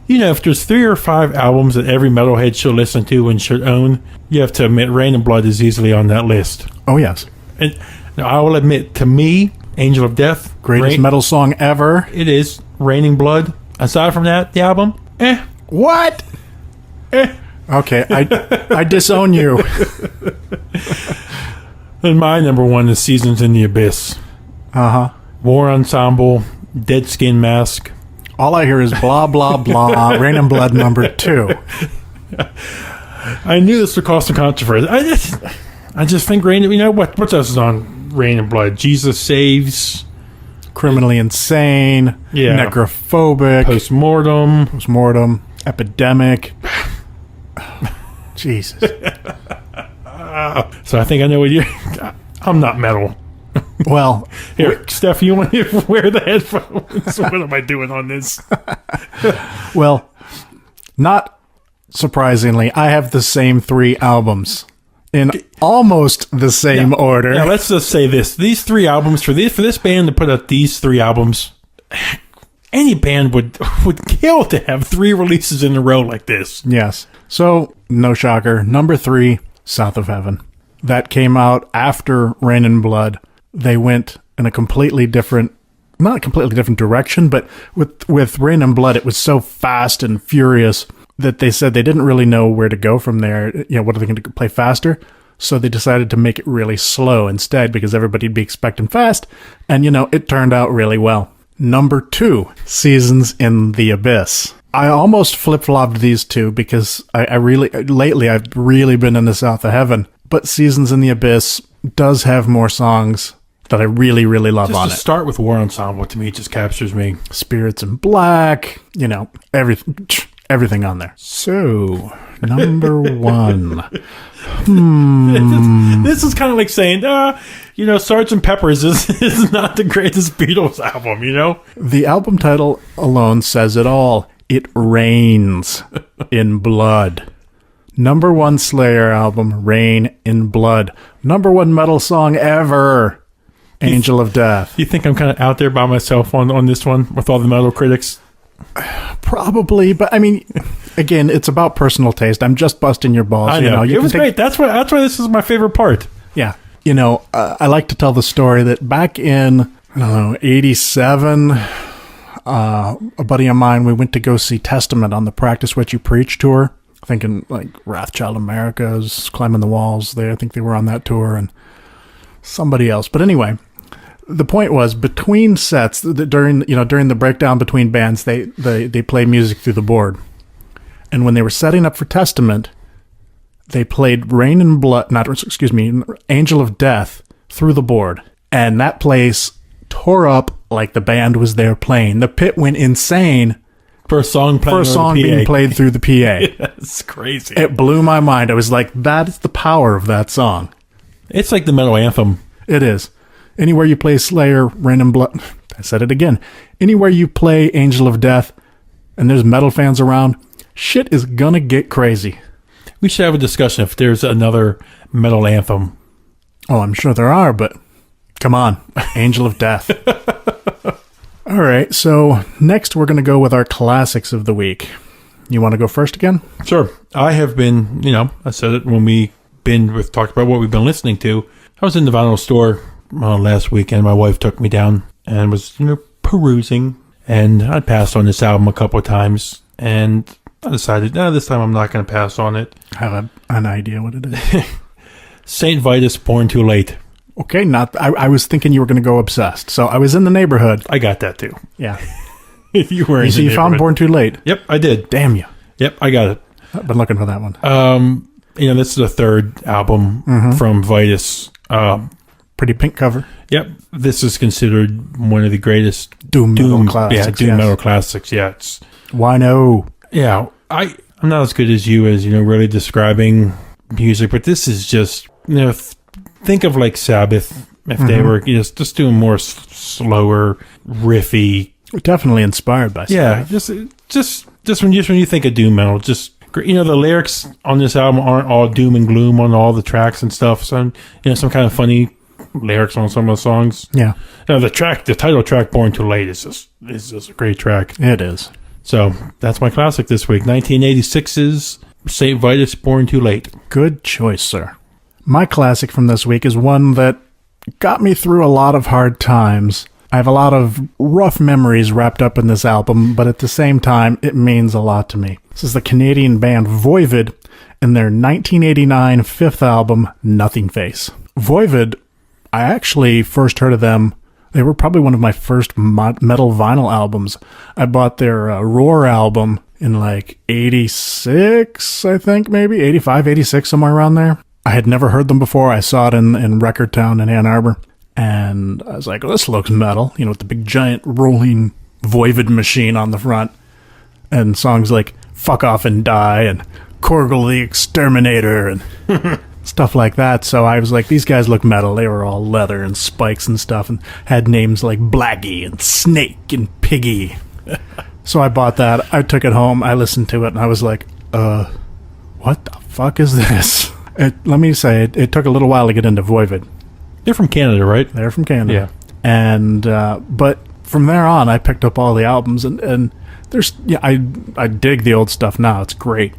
You know, if there's 3 or 5 albums that every metalhead should listen to and should own, you have to admit Rain and Blood is easily on that list. Oh, yes. And now I will admit, to me, Angel of Death... Greatest metal song ever. It is. Raining Blood. Aside from that, the album, What? Okay, I disown you. And my number 1 is Seasons in the Abyss. Uh-huh. War Ensemble, Dead Skin Mask. All I hear is blah, blah, blah, Rain and Blood number 2. I knew this would cause some controversy. I just think Rain, you know, what else is on Rain and Blood? Jesus Saves. Criminally Insane. Yeah. Necrophobic. Postmortem. Epidemic. Jesus. So I think I know what you're... I'm not metal. Well, here, Steph, you want to wear the headphones? What am I doing on this? Well, not surprisingly, I have the same 3 albums in almost the same order. Now, let's just say this. These 3 albums, for this band to put out these 3 albums, any band would kill to have 3 releases in a row like this. Yes. So, no shocker. Number 3, South of Heaven. That came out after Rain and Blood. They went in a completely different, not a completely different direction, but with Rain and Blood, it was so fast and furious that they said they didn't really know where to go from there. You know, what are they going to play faster? So they decided to make it really slow instead because everybody'd be expecting fast. And, you know, it turned out really well. Number 2, Seasons in the Abyss. I almost flip-flopped these two because lately I've really been in the South of Heaven, but Seasons in the Abyss does have more songs that I really, really love Just on to it. start with War Ensemble, to me, it just captures me. Spirits in Black, everything on there. So, number 1. This is kind of like saying, Sgt. Pepper's is not the greatest Beatles album, The album title alone says it all. It rains in blood. Number 1 Slayer album, Rain in Blood. Number 1 metal song ever, Angel of Death. You think I'm kind of out there by myself on this one with all the metal critics? Probably, but I mean, again, it's about personal taste. I'm just busting your balls. I know. It was great. That's why this is my favorite part. Yeah. I like to tell the story that back in, 87, a buddy of mine, we went to go see Testament on the Practice What You Preach tour. Thinking like Wrathchild America's Climbing the Walls there. I think they were on that tour, and somebody else. But anyway, the point was between sets during the breakdown between bands, they play music through the board. And when they were setting up for Testament, they played Angel of Death through the board. And that place tore up like the band was there playing. The pit went insane for a song being played through the PA. That's crazy. It blew my mind. I was like, that is the power of that song. It's like the metal anthem. It is. Anywhere you play Slayer, Rain and Blood, I said it again. Anywhere you play Angel of Death and there's metal fans around, shit is gonna get crazy. We should have a discussion if there's another metal anthem. Oh, I'm sure there are, but come on. Angel of Death. All right, so next we're going to go with our classics of the week. You want to go first again? Sure. I have been, I said it when talked about what we've been listening to. I was in the vinyl store last weekend. My wife took me down and was perusing, and I passed on this album a couple of times, and I decided, this time I'm not going to pass on it. I have an idea what it is. St. Vitus, Born Too Late. Okay, I was thinking you were going to go Obsessed, so I was in the neighborhood. I got that too. Yeah. You were in the you found Born Too Late? Yep, I did. Damn you. Yep, I got it. I've been looking for that one. This is the third album from Vitus. Pretty pink cover. Yep, this is considered one of the greatest Doom metal classics. Yeah, Doom metal classics. Yeah, it's wino. Yeah, I'm not as good as you as really describing music, but this is just think of like Sabbath if they were just doing more slower, riffy. Definitely inspired by Sabbath. Yeah, just when you think of doom metal, just the lyrics on this album aren't all doom and gloom on all the tracks and stuff. So some kind of funny lyrics on some of the songs. Yeah, the title track, "Born Too Late," is just a great track. It is. So that's my classic this week. 1986's St. Vitus, Born Too Late. Good choice, sir. My classic from this week is one that got me through a lot of hard times. I have a lot of rough memories wrapped up in this album, but at the same time, it means a lot to me. This is the Canadian band Voivod and their 1989 fifth album, Nothing Face. Voivod, I actually first heard of them. They were probably one of my first metal vinyl albums. I bought their Roar album in like 86, I think, maybe 85, 86, somewhere around there. I had never heard them before. I saw it in Record Town in Ann Arbor. And I was like, well, this looks metal, with the big giant rolling Voivod machine on the front. And songs like Fuck Off and Die and Korgel the Exterminator and stuff like that. So I was like, these guys look metal. They were all leather and spikes and stuff and had names like Blackie and Snake and Piggy. So I bought that. I took it home. I listened to it and I was like, what the fuck is this? Let me say, it took a little while to get into Voivod. They're from Canada, right? They're from Canada. Yeah. And, but from there on, I picked up all the albums and there's, I dig the old stuff now. It's great.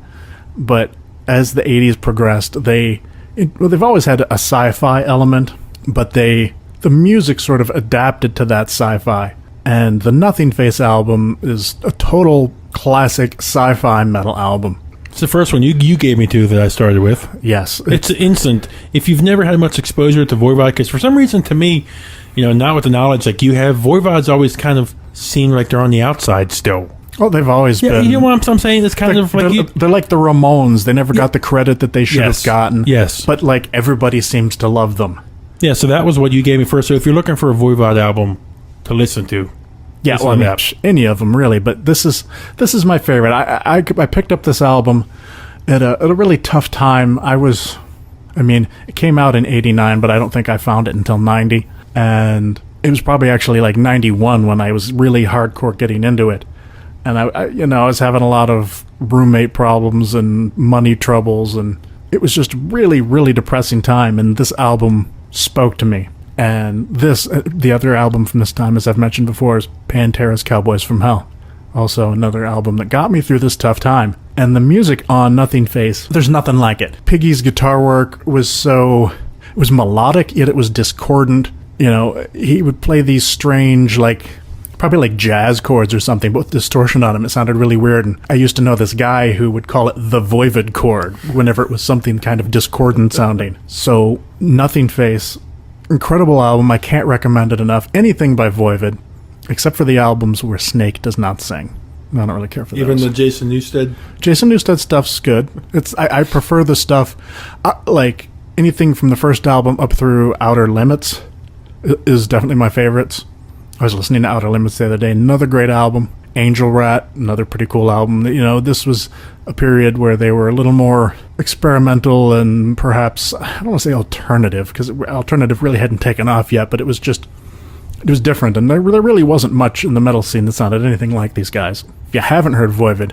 But as the 80s progressed, they've always had a sci-fi element, but the music sort of adapted to that sci-fi. And the Nothing Face album is a total classic sci-fi metal album. It's the first one you gave me to that I started with. Yes. It's instant. If you've never had much exposure to Voivod, because for some reason to me, not with the knowledge like you have, Voivod's always kind of seem like they're on the outside still. Oh, they've always Yeah, been. you know what I'm saying? It's kind of like they're like the Ramones. They never got the credit that they should have gotten. Yes. But like everybody seems to love them. Yeah, so that was what you gave me first. So if you're looking for a Voivod album to listen to, Yeah, listen well, to I mean, that. any of them really, but this is my favorite. I picked up this album at a really tough time. It came out in '89, but I don't think I found it until '90, and it was probably actually like '91 when I was really hardcore getting into it. And I was having a lot of roommate problems and money troubles, and it was just really, really depressing time. And this album spoke to me. And the other album from this time, as I've mentioned before, is Pantera's Cowboys from Hell. Also another album that got me through this tough time. And the music on Nothing Face, there's nothing like it. Piggy's guitar work was melodic, yet it was discordant. You know, he would play these strange, probably like jazz chords or something, but with distortion on them. It sounded really weird. And I used to know this guy who would call it the Voivod chord whenever it was something kind of discordant sounding. So Nothing Face, incredible album. I can't recommend it enough. Anything by Voivod, except for the albums where Snake does not sing. I don't really care for those. even the Jason Newsted stuff's good. I prefer the stuff like anything from the first album up through Outer Limits is definitely my favorites. I was listening to Outer Limits the other day. Another great album. Angel Rat, another pretty cool album. You know, this was a period where they were a little more experimental and perhaps, I don't want to say alternative, because alternative really hadn't taken off yet, but it was different. And there really wasn't much in the metal scene that sounded anything like these guys. If you haven't heard Voivod,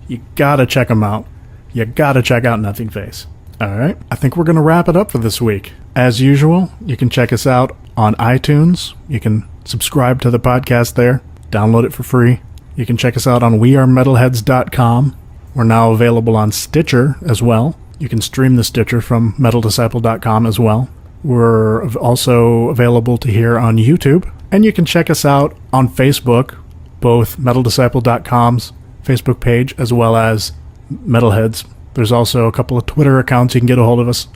you gotta check them out. You gotta check out Nothing Face. All right, I think we're going to wrap it up for this week. As usual, you can check us out on iTunes. You can subscribe to the podcast there, download it for free. You can check us out on wearemetalheads.com. We're now available on Stitcher as well. You can stream the Stitcher from metaldisciple.com as well. We're also available to hear on YouTube. And you can check us out on Facebook, both metaldisciple.com's Facebook page as well as Metalheads. There's also a couple of Twitter accounts you can get a hold of us.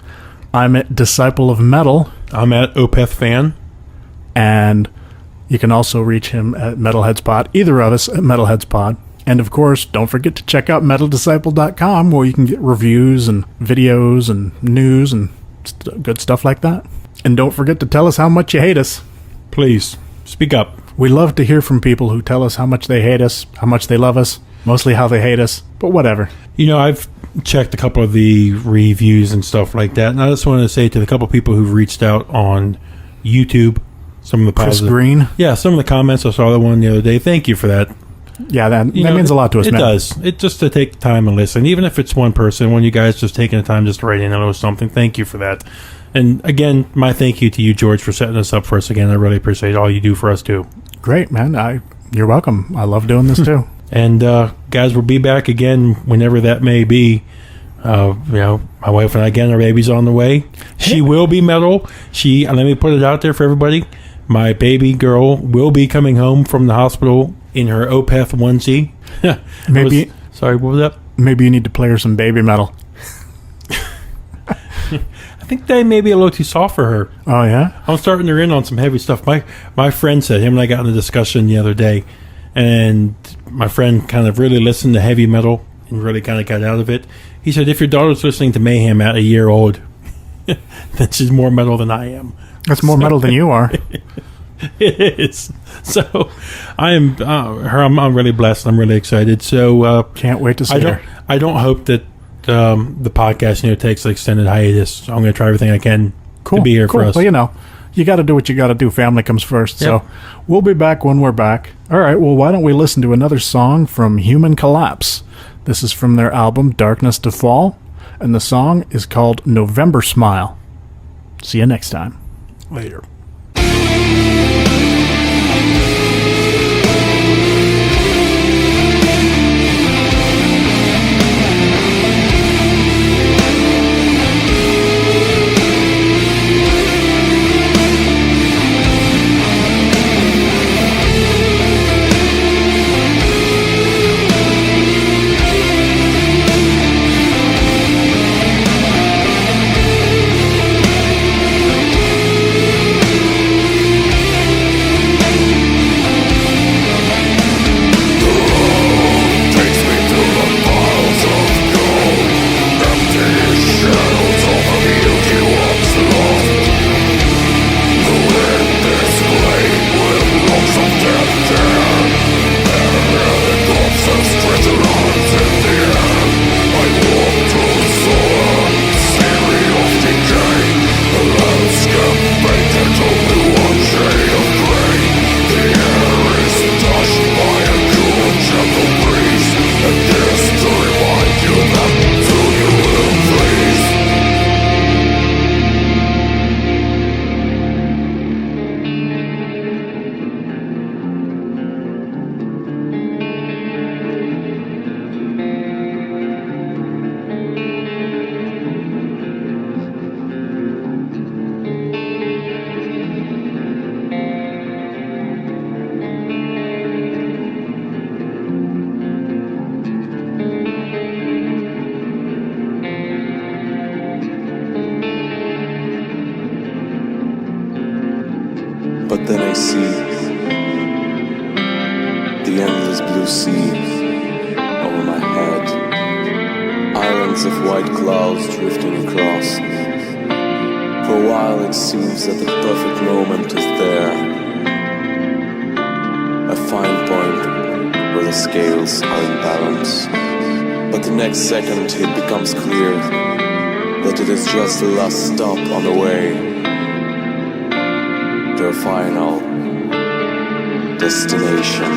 I'm at Disciple of Metal. I'm at Opeth Fan. And you can also reach him at Metalheads Pod, either of us at Metalheads Pod. And of course, don't forget to check out metaldisciple.com where you can get reviews and videos and news and good stuff like that. And don't forget to tell us how much you hate us. Please, speak up. We love to hear from people who tell us how much they hate us, how much they love us, mostly how they hate us, but whatever. You know, I've checked a couple of the reviews and stuff like that, and I just wanted to say to the couple of people who've reached out on YouTube, some of the Chris positive, Green. yeah, some of the comments. I saw the one the other day. Thank you for that. Yeah, that You know, means a lot to us, It man. does. It just to take the time and listen, even if it's one person, when you guys just taking the time just to write in a little something. Thank you for that. And again, my thank you to you, George, for setting us up for us again. I really appreciate all you do for us too. Great, man. You're welcome. I love doing this too. And guys, we'll be back again whenever that may be. You know, my wife and I, again, our baby's on the way. She will be metal. Let me put it out there for everybody. My baby girl will be coming home from the hospital in her Opeth onesie. Sorry, what was that? Maybe you need to play her some baby metal. I think they may be a little too soft for her. Oh, yeah? I'm starting her in on some heavy stuff. My friend said, him and I got in a discussion the other day, and my friend kind of really listened to heavy metal and really kind of got out of it. He said, if your daughter's listening to Mayhem at a year old, then she's more metal than I am. That's more metal than you are. It is. So I'm really blessed. I'm really excited. So Can't wait to see her. I don't hope that the podcast takes an extended hiatus. I'm going to try everything I can to be here for us. Well, you got to do what you got to do. Family comes first. Yep. So we'll be back when we're back. All right. Well, why don't we listen to another song from Human Collapse? This is from their album Darkness to Fall, and the song is called Novembersmile. See you next time. Later. Then I see the endless blue sea over my head, islands of white clouds drifting across. For a while it seems that the perfect moment is there, a fine point where the scales are in balance. But the next second it becomes clear that it is just the last stop on the way to a final destination.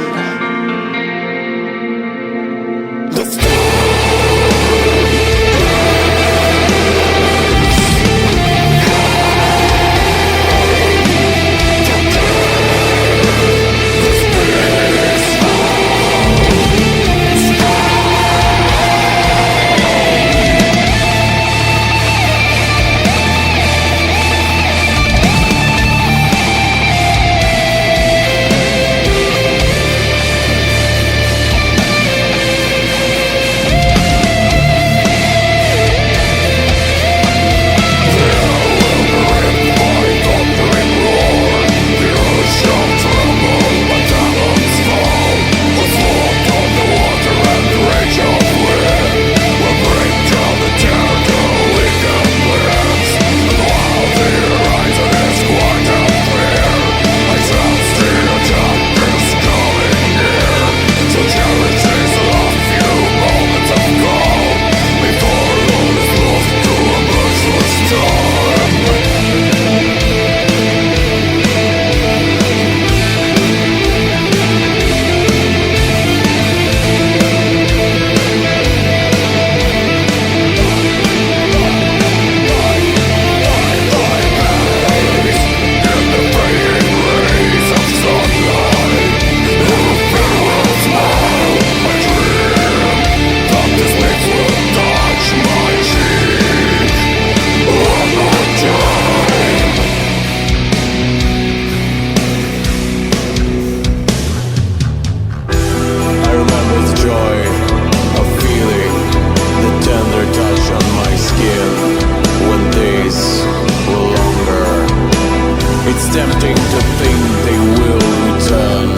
Tempting to think they will return.